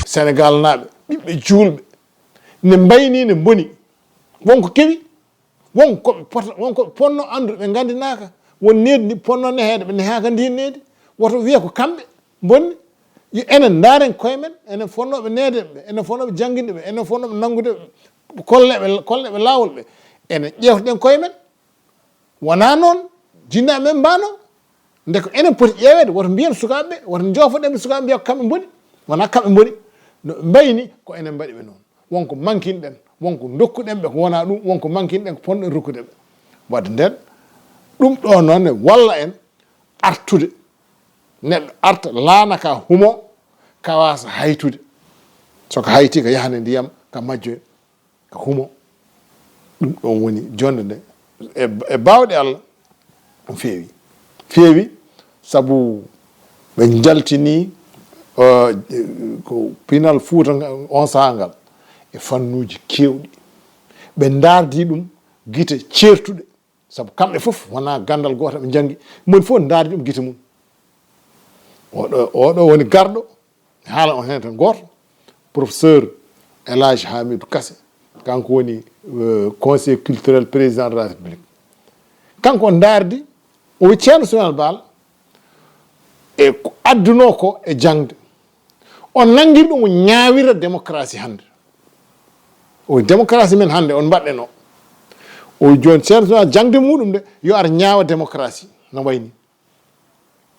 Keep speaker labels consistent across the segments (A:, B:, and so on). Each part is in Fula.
A: Sénégal naaɓe ɓiɓɓe juulɓe ne mbayni ne boni wonko kewi wonko ponno andude ɓe gandinaka won needi ndi ponno neheede ɓe nehaka ndi needi woto wiya ko kamɓe bonni enen daaren koye men enen fonnoɓe neede ɓe enen fonnoɓe janguinde ɓe enen fonnoɓe nangude kolleɓe laawol ɓe enen ƴewtoɗen koye men wona noon jinnaɓe men mbano nde ko enen poti ƴeewede woto mbiyen sukaɓeɓe woto jofoɗenɓe sukaɓe mbiya ko kamɓe boni wona kamɓe boni no mbayni ko enen mbaɗi ɓe noon wonko mankinɗen wonko dokkuɗen ɓe ko wona ɗum wonko mankinɗen ko ponɗen rokkude ɓe wadde nden ɗum ɗo noon ne walla en artude neɗɗo arta laana ka humo ka wasa haytude soko hayti ko yahane ndiyam ka majjoy ka humo ɗum ɗon woni jonde nde e bawɗe Allah ɗum feewi sabu ɓe jaltini ko pinal Fuuta on sahaa ngal e fannuji kewɗi ɓe dardi ɗum guite certuɗe sabu kamɓe fof wona gandal goto ɓe jangi moni fof dardi ɗum guite mum oɗo woni garɗo haala on hen tan goto professeur El Hadji Hamidou Kassé kanko woni conseil culturel président de la république kanko on dardi o wi ceerno Souleymane Baal e ko adduno ko e jangde on nanguiri ɗum o ñaawira démocratie hande o démocratie men hande on mbaɗɗen o joni ceerno Souleymane jangde muɗum de yo ar ñaawa démocratie no wayni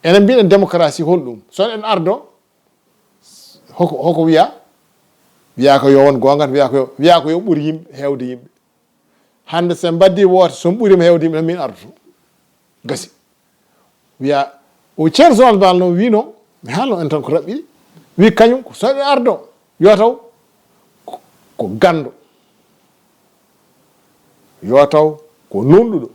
A: enen mbiɗen démocratie holɗum son en ardo hoko wiya ko yo won gongat wiya ko yo ɓuuri yimɓe hewde yimɓe hande sen mbaddi woote son ɓuurima hewde yimɓe tan min ardoto gasi wiya o ceerno Souleymane Baal no wino mi haalno en tan ko raɓɓiɗi wi kañum ko soɓe ardo yo taw ko gando yo taw ko nunɗuɗo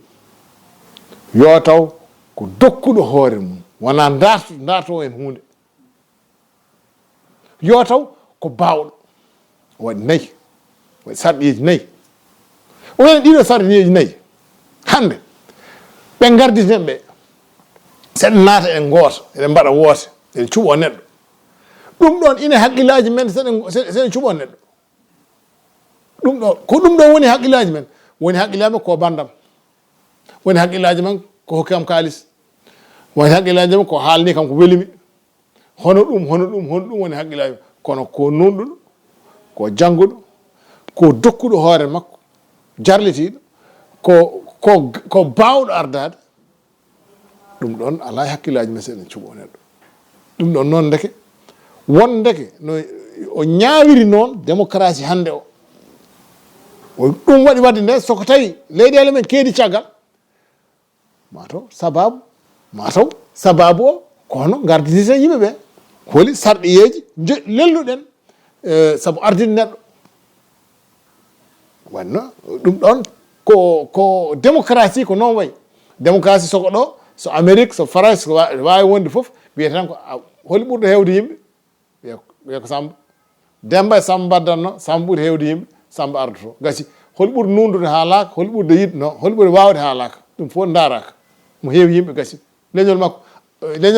A: yo taw ko dokkuɗo hoore mum wona darto en hunde yo taw ko bawɗo waɗi nayyi waɗi sarɗiyeji nayyi o woni ɗiɗo sarɗiyeji nayyi hande ɓe garditen ɓe seɗen naata en goto eɗen mbaɗa woote eɗen cuɓo neɗɗo ɗum ɗon ine haqqillaji men seɗen cuɓo neɗɗo ɗum ɗo ko ɗum ɗo woni haqqillaji men woni haqqillaji men ko bandam woni haqqillaji men ko hokkam kalis woni haqqillaji men ko haalni kam ko welimi hono ɗum woni haqqillaji men kono ko nunɗuɗo ko jangguɗo ko dokkuɗo hoore makko jarlitiɗo ko bawɗo ardade ɗum ɗon ala hakkillaji men seɗen cuɓo neɗɗo ɗum ɗon noon ndeke won ndeke no o ñaawiri noon démocratie hande o ɗum waɗi wadde nde soko tawi leyɗele men keedi caggal mataw sababu o kono gardititen yimɓe ɓe holi sarɗiyeji lelluɗen sabu ardide neɗɗo wanno ɗum ɗon ko démocratie ko noon wayi démocratie soko ɗo so Amérique so France ko wawi wonde foof wiyata tan ko holi ɓurɗo hewde yimɓe wiya ko Samba Demba e Samba baddanno Samba ɓuuri hewde yimɓe Samba ardoto gasi holi ɓuuri nundude haalaka holi ɓurde yidde no holi ɓuuri wawde haalaka ɗum fof daraka mo heewi yimɓe gasi leñol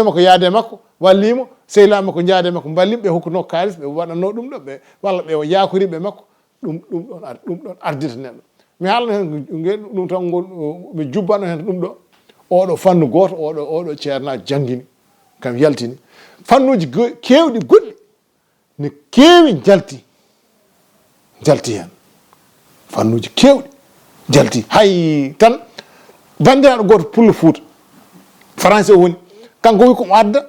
A: makko yaade makko wallimo sehlama ko jaade makko ballimo ɓe hokkuno kalis ɓe waɗanno ɗum ɗo ɓe walla ɓe yakoriɓe makko ɗum ɗon ardita neɗɗo mi haalno hen ɗum tan mi jubbanno hen ɗum ɗo oɗo fannu goto oɗo ceernajo jangguini kam yaltini fannuji kewɗi goɗɗi ne kewi jalti hen fannuji kewɗi jalti hay tan bandiraɗo goto Pullo Fuuta français o woni kanko wi komo adda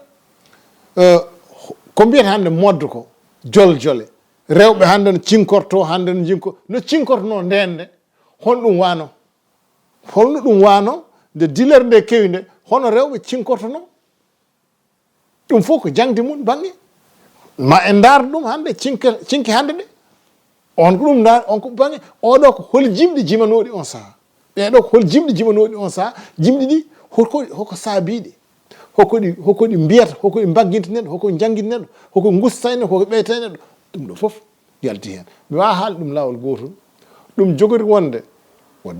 A: ko mbiyata hande modde ko joljole rewɓe hande no cinkorto hande no cinkortono ndende holno ɗum wano nde dilere nde kewi nde hono rewɓe cinkortono ɗum fof ko jangde mum bange ma en darda ɗum hande cinque hande ɗe on ko ɗum on ko bange oɗo ko hol jimɗi jimanoɗi on saaha ɓeɗo ko hol jimɗi jimanoɗi on saaha jimɗi ɗi hoko saabiɗe hoko ɗi mbiyata hoko ɗi bagguinta neɗɗo hoko jangguinta neɗɗo hoko gustay neɗɗo hoko ɓeyta neɗɗo ɗum ɗo foof yalti hen mi wawa haalde ɗum lawol gotol ɗum jogori wonde ko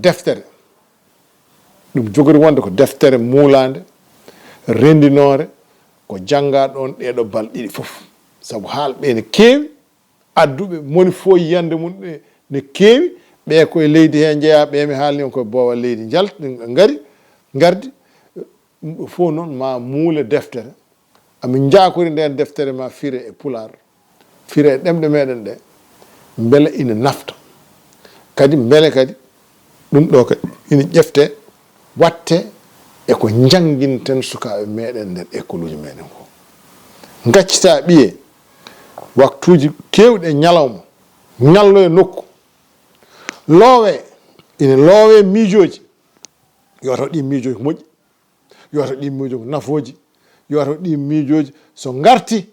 A: deftere muulande rendinore ko jangga ɗon ɗeɗo balɗiɗi foof sabu haalɓe ne keewi adduɓe moni fof yiyande mum ne keewi ɓe koye leydi he jeeya ɓe mi haalni on koye boowal leydi gardi fof noon ma muule deftere amin jakori nden deftere ma fire e pular fire e ɗemɗe meɗen ɗe beele ina nafta kadi beele kadi ɗum ɗo kadi ina ƴefte watte eko jangguinten sukaɓe meɗen nder école uji meɗen ko gaccita ɓiye waktuji kewɗe ñalawma ñallo e nokku loowe ina loowe miijoji yoto ɗi miijoji moƴƴi yoto ɗi miijoji nafoji yoto ɗi miijoji so garti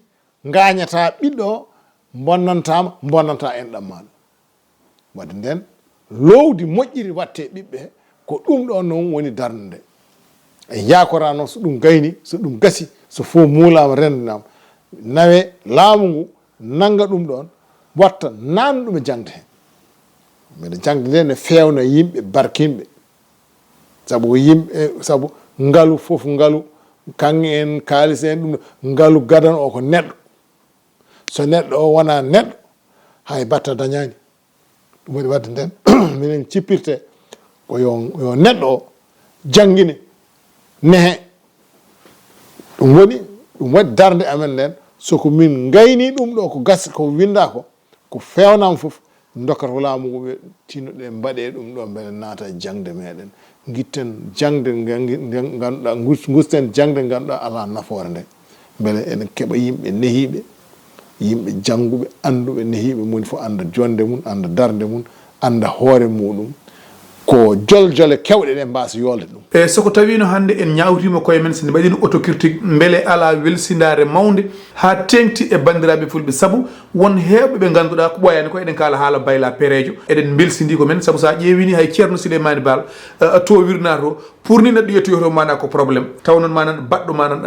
A: gañata ɓiɗɗo bonnanta enɗam maɗa wadde nden lowdi moƴƴiri watte ɓiɓɓe ko ɗum ɗo noon woni darde nde e yakora noon so ɗum gayni so ɗum gasi so fof muulama rendinama nawe laamu ngu nanga ɗum ɗon watta nan ɗum e jangde hen mbeɗa jangde nde ne fewna yimɓe barkinɓe sabu ngaalu fof ngaalu kanŋe en kaalis en ɗum ngaalu gadan o ko neɗɗo so neɗɗo o wona neɗɗo hay batta dañani ɗum waɗi wadde nden minen cippirte ko yo neɗɗo o jangguine nehe ɗum waɗi darde amen nden soko min gayni ɗum ɗo ko gas ko winda ko fewnama foof dokkata laamu ngu ɓe tinnoɗe mbaɗe ɗum ɗo beele naata e jangde meɗen guitten jangde ganduɗa gusten jangde ganduɗa ala nafoore nde beele enen keeɓa yimɓe nehiɓe yimɓe jangguɓe anduɓe nehiɓe moni fof anda jonde mum anda darde mum anda hoore muɗum ko joljole kewɗe ɗe mbasa yolde ɗum
B: e soko tawino hande en ñawrima koye men sene mbaɗino autocritique beele ala welsindare mawde ha tengti e bandiraɓe fulɓe saabu won hewɓe ɓe ganduɗa ko ɓoyani ko eɗen kala haala bayla perejo eɗen belsidi ko men saabu sa ƴeewini hay Thierno Sileymane Bal to wirna to pour ni neɗɗo yettoyoto mana ko probléme taw noon manan baɗɗo manan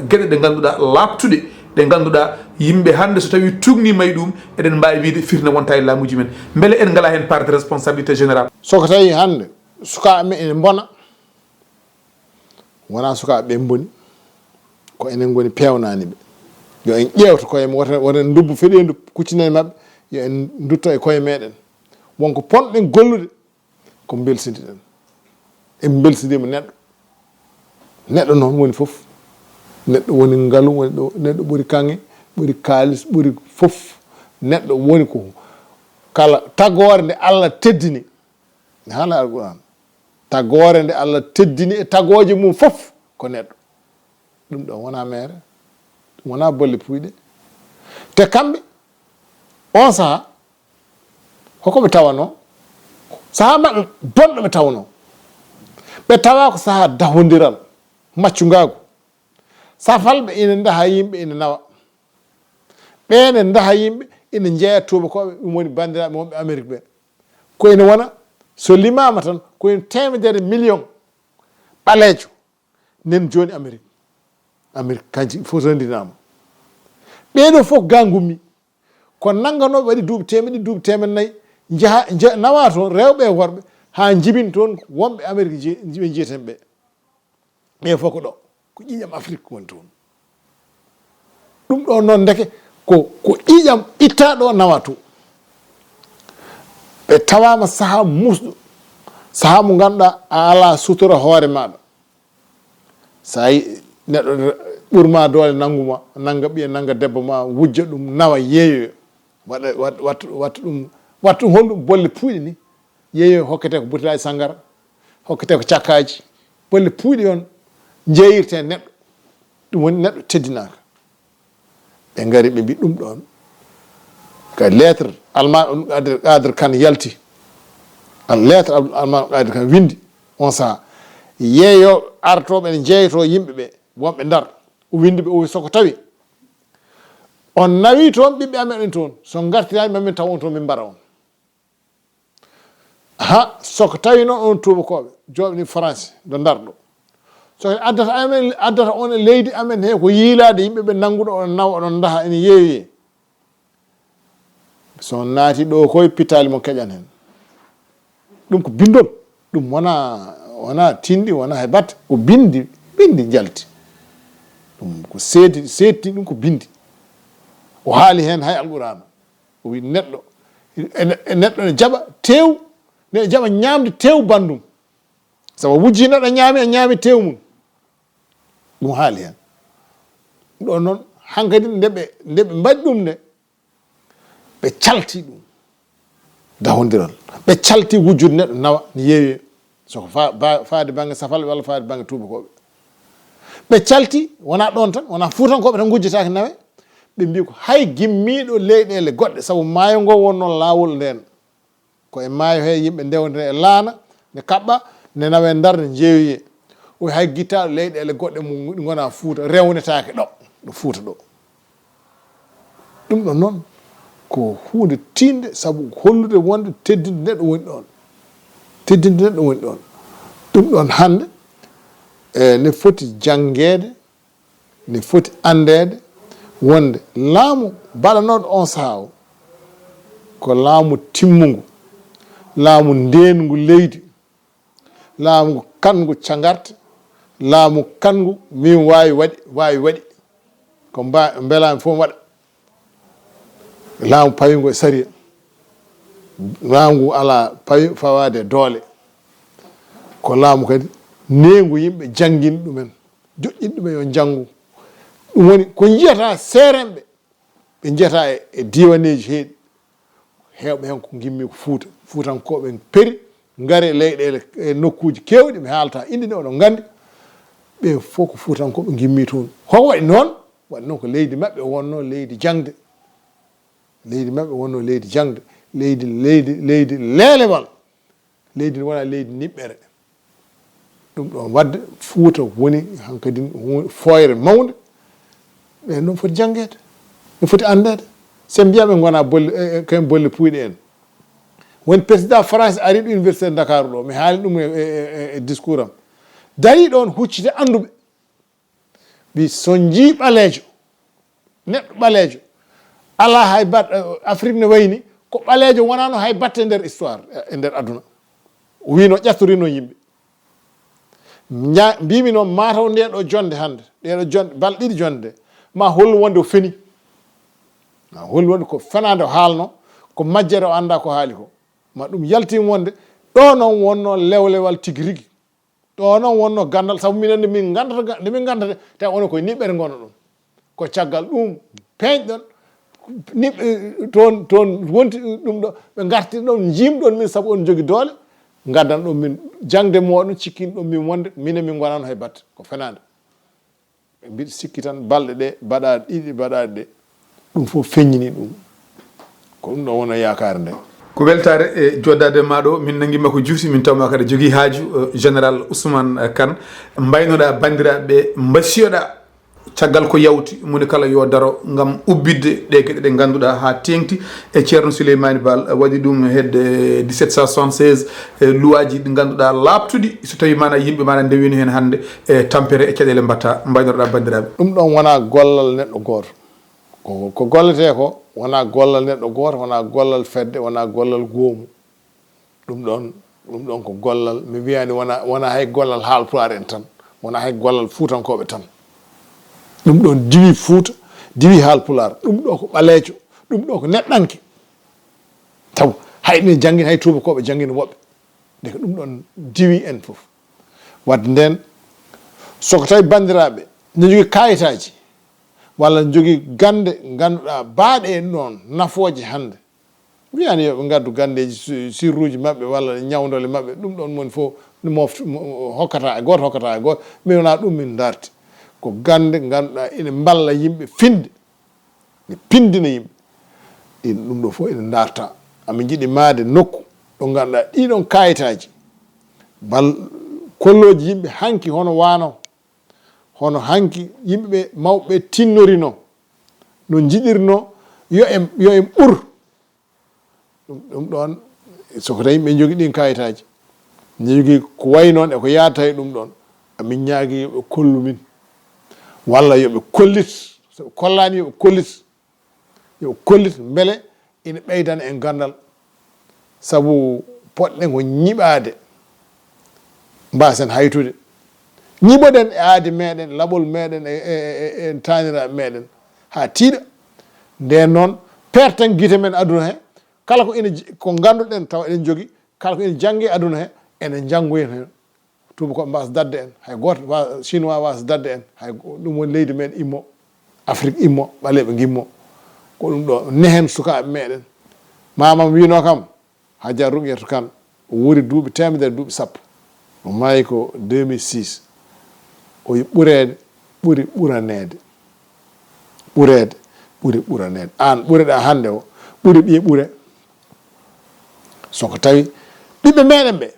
B: gueɗe ɗe ganduɗa labtuɗe ɗe ganduɗa yimɓe hande so tawi tugnima e ɗum eɗen mbawi wiide firna wonta e laamuji men beele en ngala hen part de responsabilité générale
A: soko tawi hande sukaɓe men ene bona wona sukaɓe ɓe boni ko enen goni pewnani ɓe yo en ƴewto koye wonen dubbo feɗendu kuccinen mabɓe yo en dutto e koye meɗen wonko ponɗen gollude ko belsidiɗen en belsidima neɗɗo noon woni foof neɗɗo woni ngaalu woni ɗo neɗɗo ɓuuri kanŋe ɓuuri kaalis ɓuuri fof neɗɗo woni ko kala tagore nde Allah teddini haala alquran tagore nde Allah teddini e tagoje mum fof ko neɗɗo ɗum ɗo wona mere ɗum wona bolle puyɗe te kamɓe on saaha hokoɓe tawano saaha maɓɓe bonɗo ɓe tawno ɓe tawa ko saaha dahodiral maccugagu safalɓe ina daha yimɓe ina nawa ɓene daha yimɓe ina jeeya tubakoɓe ɗum woni bandiraɓe wonɓe Amérique ɓe ko ina wona so limama tan koyen temedere million ɓaleejo nen joni Amérique kanji fof rendinama ɓeɗo fof ga gummi ko nangganoɓe waɗi duuɓi temedde duuɓi temed nayyi jaaha nawa toon rewɓe e worɓe ha jibin toon wonɓe Amérique ɓe jiyeten ɓe fof ko ɗo ko ƴiƴam Afrique woni toon ɗum ɗo noon deke ko ƴiƴam itta ɗo nawa to ɓe tawama saaha musɗo saaha mo ganduɗa a ala sutora hoore maɗa sa yi neɗɗo ɓurma doole nanguma nanga ɓiye nanga debbo ma wujja ɗum nawa yeeyoyo watta ɗum holɗum bolle puyɗe ni yeeyoyo hokkete ko butilaji sangara hokkete ko cakkaji bolle puyɗe on jeeyirte neɗɗo ɗum woni neɗɗo teddinaka ɓe gari ɓe mbi ɗum ɗon ka lettre alman Qadir Kane yalti lettre alman Qadir Kane windi on saaha yeeyo artoɓe ne jeeyto yimɓeɓe wonɓe Ndar o windi ɓe o soko tawi on nawi toon ɓiɓɓe amen en toon so gartirani mamin taw on toon min mbara on ha soko tawi noon on tubakoɓe joɓe France do Ndar ɗo so addata on e leydi amen he ko yiilade yimɓeɓe nannguɗo on nawa oɗon daha ene yeeyoye so naati ɗo koye pitali mo keƴan hen ɗum ko bindol ɗum wona tindi wona hay batte ko bindi jalti ɗum ko seedi ɗum ko bindi o haali hen hay alqur'ana o wi neɗɗo neɗɗo ne jaɓa tew ne jaɓa ñamde tew bandum sabu wujji neɗɗo ñaami a ñaami tew mum ɗum haali hen ɗo noon hankkadi ndeɓe mbaɗi ɗum nde ɓe calti ɗum dahodiral ɓe calti wujjude neɗɗo nawa ne yeewi soko faade banggue safal walla faade banggue tubakoɓe ɓe calti wona ɗon tan wona fuutankoɓe tan gujjatake nawe ɓe mbi ko hay gimmiɗo leyɗele goɗɗe saabu maayo ngo wonnoon laawol nden ko e maayo he yimɓe ndewdire e laana ne kaɓɓa ne nawe ndar ne jeeyoye o hay guittaɗo leyɗele goɗɗe mum ɗi gona fuuta rewnetake ɗo fuuta ɗo ɗum ɗon noon ko hunde tinde saabu hollude wonde teddinde neɗɗo woni ɗon teddinde neɗɗo woni ɗon ɗum ɗon hande ne foti janggede ne foti andede wonde laamu baɗanoɗo on saha o ko laamu timmugu laamu ndengu leydi laamu kangu cagarte laamu kangu min wawi waɗi ko mbelami fof waɗa laamu pawingo e sariya laamu ala pawi fawade doole ko laamu kadi nengu yimɓe janggini ɗumen joƴƴini ɗumen yo janggu ɗum woni ko jiyata seerenɓe ɓe jiyata e diwaneji heeɗi hewɓe hen ko gimmi ko fuutankoɓe peeri gaare leyɗele e nokkuji kewɗi mi haalata inde nde oɗon gandi ɓe fof ko fuutankoɓe gimmi toon hoko waɗi noon ko leydi mabɓe wonno leydi jangde leydi mabɓe wonno leydi jangde leydi leelewal leydi wona leydi niɓɓere ɗum ɗon wadde fuuta woni hankkadi foyre mawde ɓe noon foti janggede ne foti andede sen mbiya ɓe gona kayen bolle puyɗe en woni président France ari ɗo université de Dakar ɗo mi haali ɗum e discours am dari ɗon huccite anduɓe wi son jii ɓaleejo neɗɗo ɓaleejo ala hay bat Afrique ne wayni ko ɓaleejo wonano hay batte e nder histoire e nder aduna o wino ƴattorino yimɓe mbimi noon mataw nde ɗo jonde hande ɗeɗo jonde balɗe ɗiɗi jonde ma hollu wonde o feni ma hollu wonde ko fenade o haalno ko majjere o anda ko haali ko ma ɗum yaltimo wonde ɗo noon wonno lewlewal tigui rigui ɗo noon wonno gandal saabu minen nde min gandata taw onon koye niɓɓere gono ɗon ko caggal ɗum peeñɗon niɓɓe toon wonti ɗum ɗo ɓe garti ɗon jimɗon min saabu on jogui doole gaddan ɗon min jangde moɗon cikkini ɗon min wonde minen min gonano hay batte ko fenade ɓe mbiɗa sikki tan balɗe ɗe baɗaɗe ɗiɗi baɗaɗe ɗe ɗum fof feññini ɗum ko ɗum ɗo wona yakare nde
B: ko weltare e joddade maɗo min nanguima ko juuti min tawma kada jogui haaju général Ousmane Kane mbaynoɗa bandiraɓe mbasiyoɗa caggal ko yawti moni kala yo daro gam ubbidde ɗe gueɗe ɗe ganduɗa ha tengti e Thierno Sileymane Baal waɗi ɗum hedde 1776 luwaji ɗi ganduɗa labtuɗi so tawi mana yimɓe mana ndewino hen hande e tampere e caɗele mbatta mbaynoɗa bandiraɓe
A: ɗum ɗon wona gollal neɗɗo goto ko gollete ko wona gollal neɗɗo goto wona gollal fedde wona gollal goomu ɗum ɗon ko gollal mi wiyani wona hay gollal haalpulaar en tan wona hay gollal fuutankoɓe tan ɗum ɗon diwi fuuta diwi haalpulaar ɗum ɗo ko ɓaleejo ɗum ɗo ko neɗɗanke taw hayɗe janggini hay tubakoɓe janggini woɓɓe nde ko ɗum ɗon diwi en fof wadde nden soko tawi bandiraɓe ne jogui kayitaji walla jogui gande ganduɗa baaɗe en ɗon nafooje hande wiyani yoɓe gaddu gandeji sirruji mabɓe walla ñawdole mabɓe ɗum ɗon moni fof hokkata e goto min wona ɗum min darti ko gande ganduɗa ene mballa yimɓe finde ne pindina yimɓe ɗum ɗo fof ene darta amin jiiɗi maade nokku ɗo ganduɗa ɗiɗon kayitaji kolloji yimɓe hanki hono wano hono hanki yimɓeɓe mawɓe tinnorino no jiɗirno yo en ɓuur ɗum ɗon soko tawi yimɓe jogui ɗin kayitaji ne jogui ko way noon e ko yadata e ɗum ɗon amin ñaagui yoɓe kollu min walla yoɓe kollit soɓe kollani yoɓe kollit beele ina ɓeydana en gandal saabu poɗɗen ko ñiɓade mbasen haytude ñiɓoɗen e aadi meɗen laɓol meɗen e taniraɓe meɗen ha tiiɗa nden noon pertan guite men aduna he kala ko ene ko ganduɗen taw eɗen jogui kala ko ene jangge aduna he enen janggoyen hen tubakoɓe mbasa dadde en hay goto chinois wasa dadde en hay ɗum woni leydi men immo Afrique immo ɓaleɓe gimmo ko ɗum ɗo nehen sukaɓe meɗen mamam wino kam Hajar Ruqiyatu Kane o wori duuɓi temedere duuɓi sappo o maayi ko 2006 o yi ɓurede ɓuri ɓuranede ɓurede ɓuri ɓuranede an ɓureɗa hande o ɓuri ɓiye ɓure soko tawi ɓiɓɓe meɗen ɓe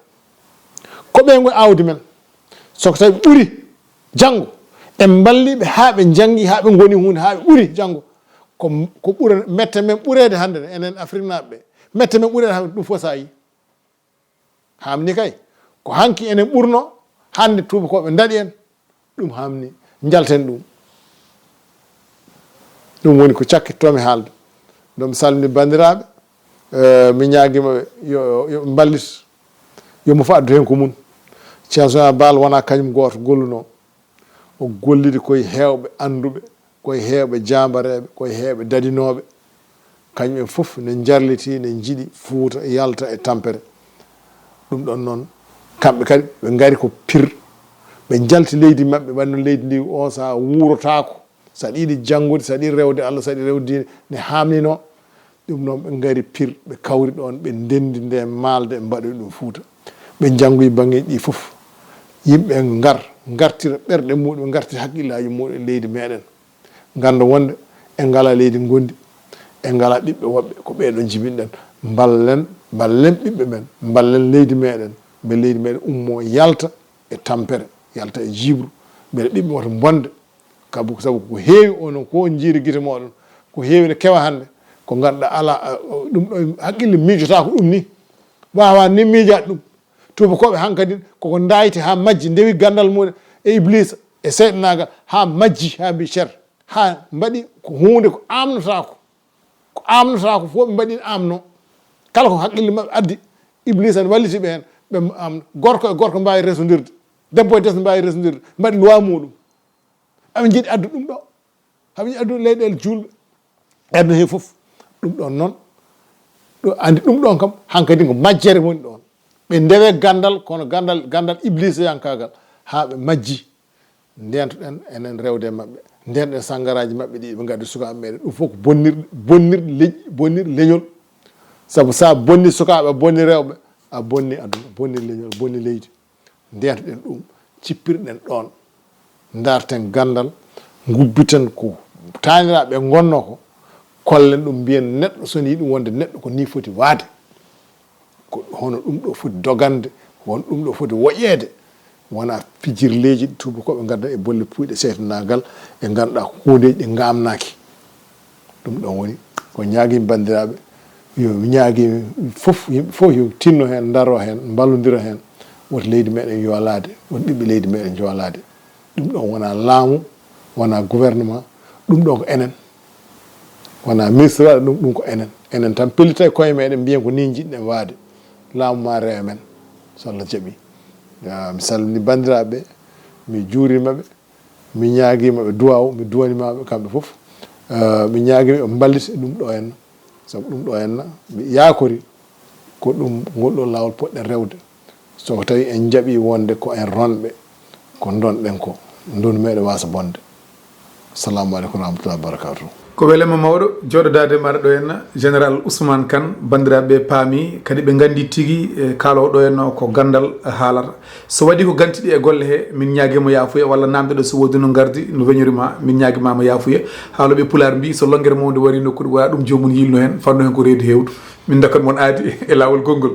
A: ko ɓe ngo awdi men soko tawi ɓuri janggo en balliɓe ha ɓe jangi ha ɓe goni hunde ha ɓe ɓuri janggo ko ɓura mette men ɓurede hande enen Afrique naɓe ɓe mette men ɓurede hande ɗum fof sa yi hamni kay ko hanki enen ɓurno hande tubakoɓe daɗi en ɗum hamni jalten ɗum woni ko cakkittomi haalde ɗum salmini bandiraɓe mi ñaguimaɓe yo ballit yomo fo addu hen ko mum Thierno Bal wona kañum goto golluno o gollide koye hewɓe anduɓe koye hewɓe jambareɓe koye hewɓe dadinoɓe kañum en foof ne jarliti ne jiiɗi Fouta Yalta e Tampere ɗum ɗon noon kamɓe kadi ɓe gari ko pire ɓe jalti leydi mabɓe wanno leydi ndi o sa wurotako saɗa yiiɗi janggude saɗa yiiɗi rewde Allah saɗa yiiɗi rewde diine ne hamnino ɗum noon ɓe gari pire ɓe kawri ɗon ɓe ndendi nde maalde ɓe mbaɗoyi ɗum Fouta ɓe janggoyi banggueji ɗi foof yimɓe gartira ɓerɗe muɗum gartira haqqillaji muɗum e leydi meɗen ganda wonde en ngala leydi gondi en ngala ɓiɓɓe woɓɓe ko ɓeɗo jibinɗen ballen ɓiɓɓe men ballen leydi meɗen mbe leydi meɗen ummo Yalta e Tampere Yalta e Djibru mbeɗa ɓiɓɓe woto bonde sabu ko heewi onon ko jiiri guite moɗon ko heewi ne kewa hande ko ganduɗa ala ɗum ɗo haqqille miijota ko ɗum ni wawa ni miijade ɗum tubakoɓe hankkadi koko dayte ha majji ndewi gandal muɗum e Iblisa e seyɗanagal ha majji ha mbi cer ha mbaɗi ko hunde ko amnotako fof ɓe mbaɗi amno kala ko haqqille mabɓe addi Iblisa ne wallitiɓe hen ɓe gorko e gorko mbawi resodirde debbo e debbo mbawi resodirde mbaɗi loi muɗum aɓe jiiɗi addu ɗum ɗo haɓe jiiɗi addu leyɗele julɓe aduna he foof ɗum ɗon noon ɗo andi ɗum ɗon kam hankkadi ko majjere woni ɗon ɓe ndewe gandal kono gandal Iblisa yankagal ha ɓe majji ndentoɗen enen rewde mabɓe ndenɗen sangaraji mabɓe ɗi ɓe gaddi sukaɓe meɗen ɗum fof ko bonnirɗe leñol saabu sa bonni sukaɓe a bonni rewɓe a bonni aduna bonni leñol bonni leydi ndentoɗen ɗum cippirɗen ɗon darten gandal gubbiten ko taniraɓe gonno ko kollen ɗum mbiyen neɗɗo soni yiɗi wonde neɗɗo ko ni foti waade ko hono ɗum ɗo foti dogande won ɗum ɗo foti woƴƴede wona pijirleji tubakoɓe gadda e bolle puyɗe seytanagal e ganduɗa hundeji ɗi gamnaki ɗum ɗon woni ko ñaguimi bandiraɓe yo ñaguimi foof yimɓe foof yo tinno hen daro hen ballodira hen woto leydi meɗen yoolade won ɓiɓɓe leydi meɗen joolade ɗum ɗon wona laamu wona gouvernement ɗum ɗo ko enen wona ministre waɗa ɗum ko enen tan pellita e koye meɗen mbiyen ko ni jiɗɗen waade laamu ma rewa men so Allah jaaɓi mi salmini bandiraɓe mi juurimaɓe mi ñaaguimaɓe duwaw mi duwanimaɓe kamɓe foof mi ñaaguiɓe ɓe ballita ɗum ɗo henna saabu ɗum ɗo henna mi yakori ko ɗum ngol ɗo lawol poɗɗen rewde soko tawi en jaaɓi wonde ko en ronɓe ko donɗen ko ndonu meɗen wasa bonde. Assalamu aleykum warahmatullahi wabarakatuh.
B: ko welema mawɗo joɗodade mbaɗa ɗo henna général Ousmane Kane bandiraɓe paami kadi ɓe gandi tigui kalowo ɗo henna ko gandal haalata so waɗi ko gantiɗi e golle he min ñaaguima yafuya walla namde ɗo so wodi no gardi no weñorima min ñaaguimama yafuya haaloɓe pular mbi so longguere mawde wari nokkude wona ɗum jomum yilno hen fanno hen ko reedu hewdu min dokkat moon aadi e lawol gongol.